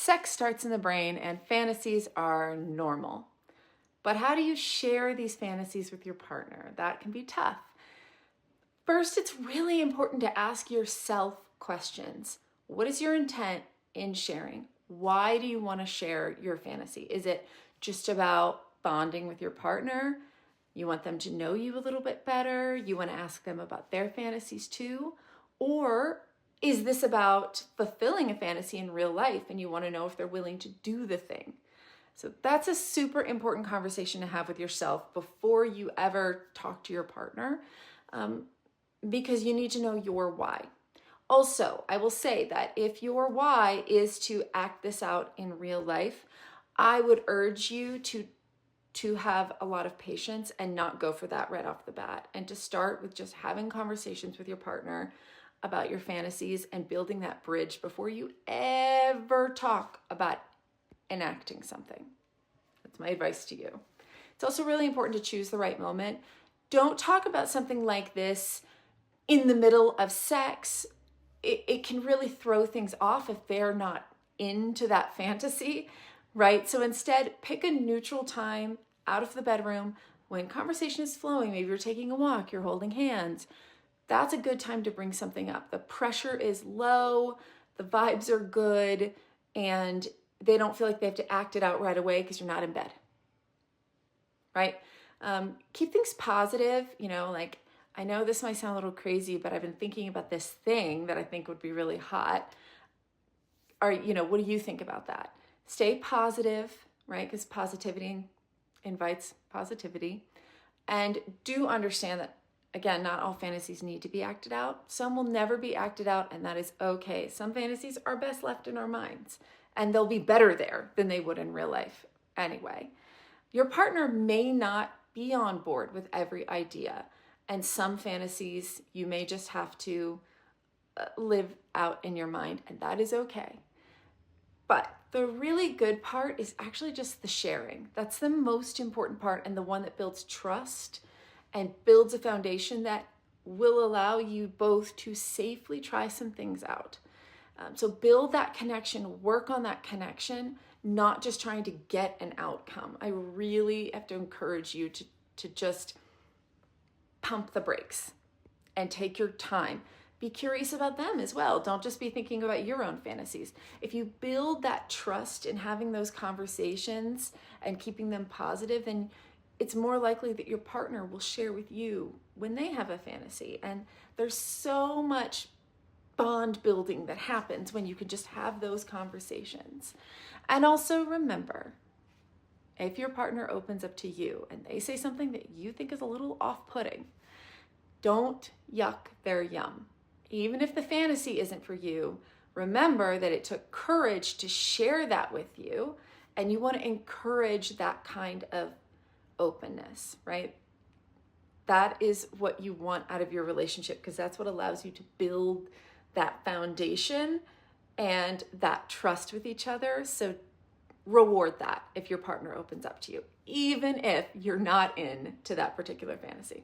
sex starts in the brain and fantasies are normal. But how do you share these fantasies with your partner? That can be tough. First, it's really important to ask yourself questions. What is your intent in sharing? Why do you want to share your fantasy? Is it just about bonding with your partner? You want them to know you a little bit better? You want to ask them about their fantasies too? Or is this about fulfilling a fantasy in real life and you want to know if they're willing to do the thing? So that's a super important conversation to have with yourself before you ever talk to your partner, because you need to know your why. Also, I will say that if your why is to act this out in real life, I would urge you to have a lot of patience and not go for that right off the bat, and to start with just having conversations with your partner about your fantasies and building that bridge before you ever talk about enacting something. That's my advice to you. It's also really important to choose the right moment. Don't talk about something like this in the middle of sex. It can really throw things off if they're not into that fantasy, right? So instead, pick a neutral time out of the bedroom when conversation is flowing. Maybe you're taking a walk, you're holding hands. That's a good time to bring something up. The pressure is low, the vibes are good, and they don't feel like they have to act it out right away because you're not in bed, right? Keep things positive, like, I know this might sound a little crazy, but I've been thinking about this thing that I think would be really hot. Or, what do you think about that? Stay positive, right? Because positivity invites positivity. And do understand that, again, not all fantasies need to be acted out. Some will never be acted out, and that is okay. Some fantasies are best left in our minds, and they'll be better there than they would in real life anyway. Your partner may not be on board with every idea, and some fantasies you may just have to live out in your mind, and that is okay. But the really good part is actually just the sharing. That's the most important part, and the one that builds trust and builds a foundation that will allow you both to safely try some things out. So build that connection, work on that connection, not just trying to get an outcome. I really have to encourage you to just pump the brakes and take your time. Be curious about them as well. Don't just be thinking about your own fantasies. If you build that trust in having those conversations and keeping them positive, then it's more likely that your partner will share with you when they have a fantasy. And there's so much bond building that happens when you can just have those conversations. And also remember, if your partner opens up to you and they say something that you think is a little off-putting, don't yuck their yum. Even if the fantasy isn't for you, remember that it took courage to share that with you, and you want to encourage that kind of openness, right? That is what you want out of your relationship, because that's what allows you to build that foundation and that trust with each other. So reward that if your partner opens up to you, even if you're not into that particular fantasy.